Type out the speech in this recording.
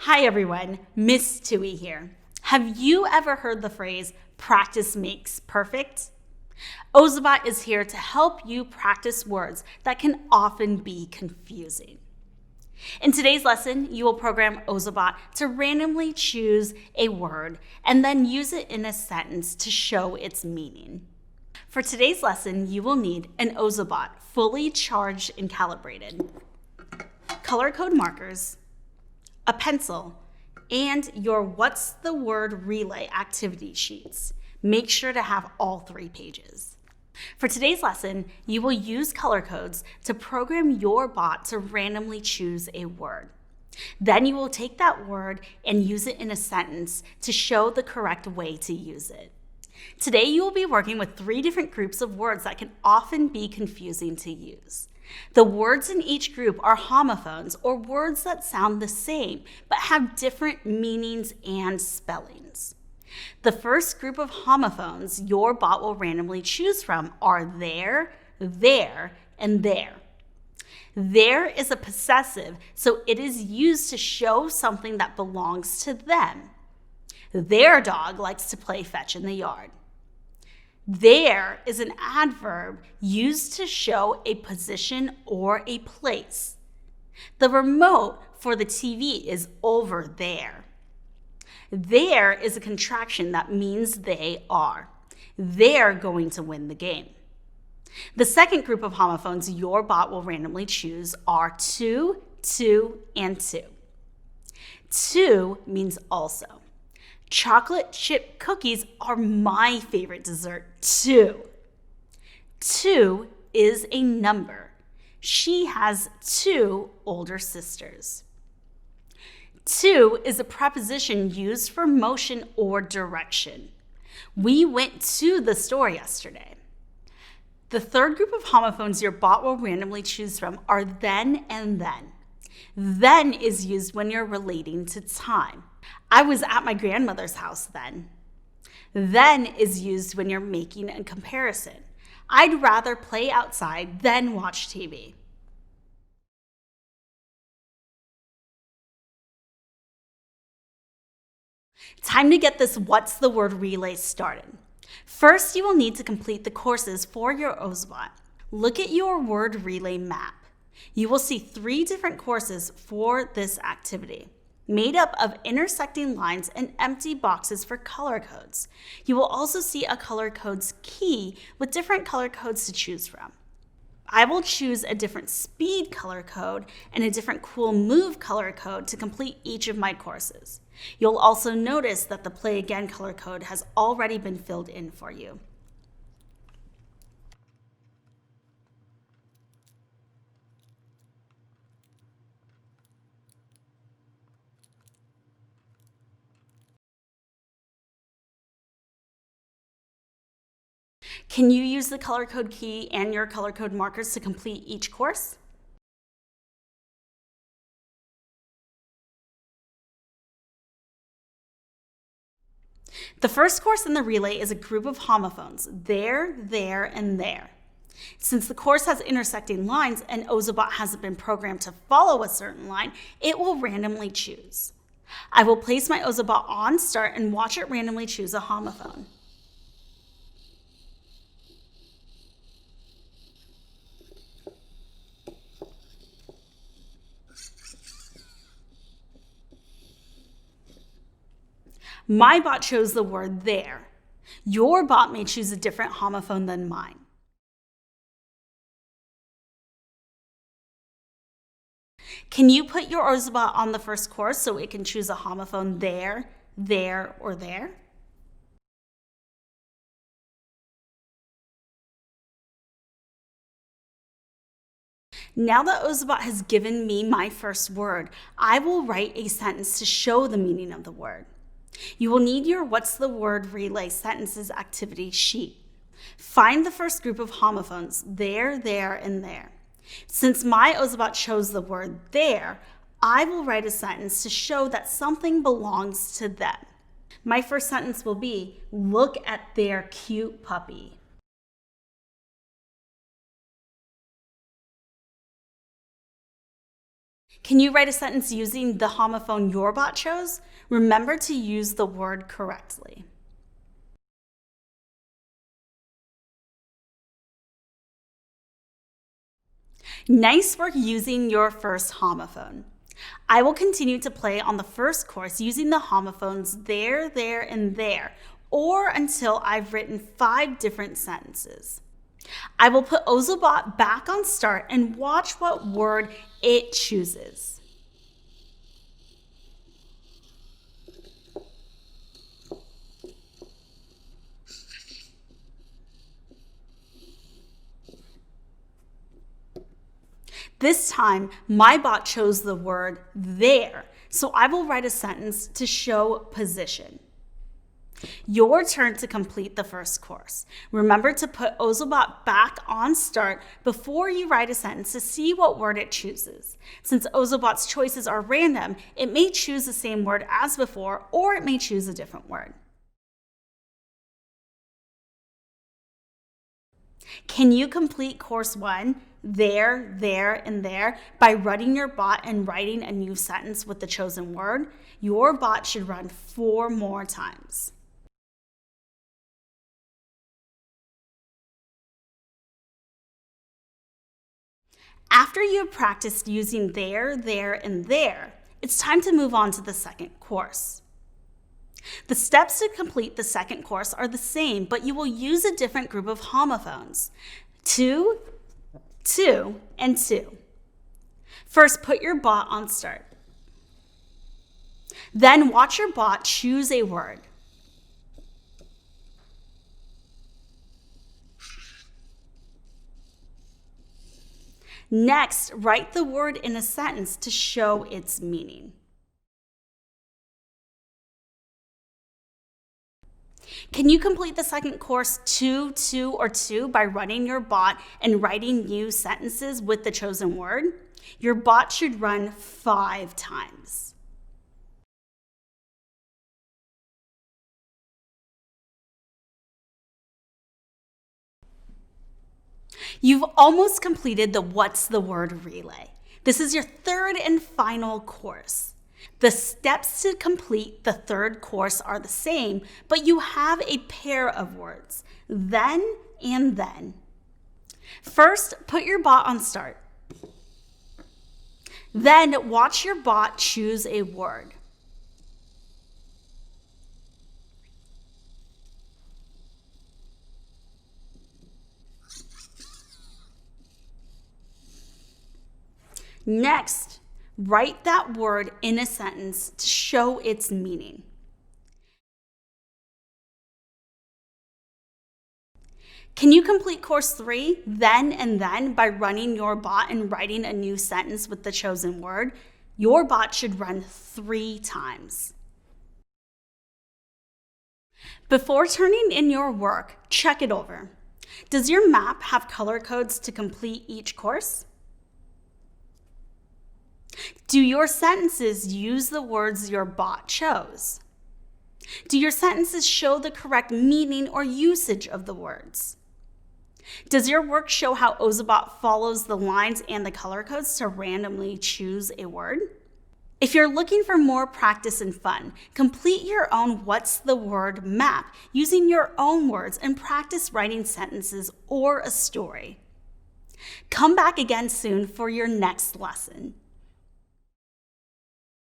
Hi everyone, Miss Tui here. Have you ever heard the phrase, practice makes perfect? Ozobot is here to help you practice words that can often be confusing. In today's lesson, you will program Ozobot to randomly choose a word and then use it in a sentence to show its meaning. For today's lesson, you will need an Ozobot fully charged and calibrated, color code markers, a pencil, and your What's the Word Relay activity sheets. Make sure to have all 3 pages. For today's lesson, you will use color codes to program your bot to randomly choose a word. Then you will take that word and use it in a sentence to show the correct way to use it. Today, you will be working with 3 different groups of words that can often be confusing to use. The words in each group are homophones, or words that sound the same but have different meanings and spellings. The first group of homophones your bot will randomly choose from are there, and there. There is a possessive, so it is used to show something that belongs to them. Their dog likes to play fetch in the yard. There is an adverb used to show a position or a place. The remote for the TV is over there. There is a contraction that means they are. They're going to win the game. The second group of homophones your bot will randomly choose are to, and to. To means also. Chocolate chip cookies are my favorite dessert too. 2 is a number. She has 2 older sisters. 2 is a preposition used for motion or direction. We went to the store yesterday. The third group of homophones your bot will randomly choose from are then and then. Then is used when you're relating to time. I was at my grandmother's house then. Then is used when you're making a comparison. I'd rather play outside than watch TV. Time to get this What's the Word relay started. First, you will need to complete the courses for your Ozobot. Look at your word relay map. You will see 3 different courses for this activity, made up of intersecting lines and empty boxes for color codes. You will also see a color codes key with different color codes to choose from. I will choose a different speed color code and a different cool move color code to complete each of my courses. You'll also notice that the play again color code has already been filled in for you. Can you use the color code key and your color code markers to complete each course? The first course in the relay is a group of homophones, there, and there. Since the course has intersecting lines and Ozobot hasn't been programmed to follow a certain line, it will randomly choose. I will place my Ozobot on start and watch it randomly choose a homophone. My bot chose the word there. Your bot may choose a different homophone than mine. Can you put your Ozobot on the first course so it can choose a homophone there, or there? Now that Ozobot has given me my first word, I will write a sentence to show the meaning of the word. You will need your What's the Word Relay Sentences activity sheet. Find the first group of homophones, there, and there. Since my Ozobot chose the word there, I will write a sentence to show that something belongs to them. My first sentence will be, look at their cute puppy. Can you write a sentence using the homophone your bot chose? Remember to use the word correctly. Nice work using your first homophone. I will continue to play on the first course using the homophones there, and there, or until I've written 5 different sentences. I will put Ozobot back on start and watch what word it chooses. This time, my bot chose the word there, so I will write a sentence to show position. Your turn to complete the first course. Remember to put Ozobot back on start before you write a sentence to see what word it chooses. Since Ozobot's choices are random, it may choose the same word as before, or it may choose a different word. Can you complete course 1, there, and there, by running your bot and writing a new sentence with the chosen word? Your bot should run 4 more times. After you have practiced using there, and there, it's time to move on to the second course. The steps to complete the second course are the same, but you will use a different group of homophones. 2, 2, and 2. First, put your bot on start. Then watch your bot choose a word. Next, write the word in a sentence to show its meaning. Can you complete the second course 2, 2, or 2 by running your bot and writing new sentences with the chosen word? Your bot should run 5 times. You've almost completed the What's the Word relay. This is your third and final course. The steps to complete the third course are the same, but you have a pair of words, then and then. First, put your bot on start. Then watch your bot choose a word. Next, write that word in a sentence to show its meaning. Can you complete course 3, then and then, by running your bot and writing a new sentence with the chosen word? Your bot should run 3 times. Before turning in your work, check it over. Does your map have color codes to complete each course? Do your sentences use the words your bot chose? Do your sentences show the correct meaning or usage of the words? Does your work show how Ozobot follows the lines and the color codes to randomly choose a word? If you're looking for more practice and fun, complete your own What's the Word map using your own words and practice writing sentences or a story. Come back again soon for your next lesson.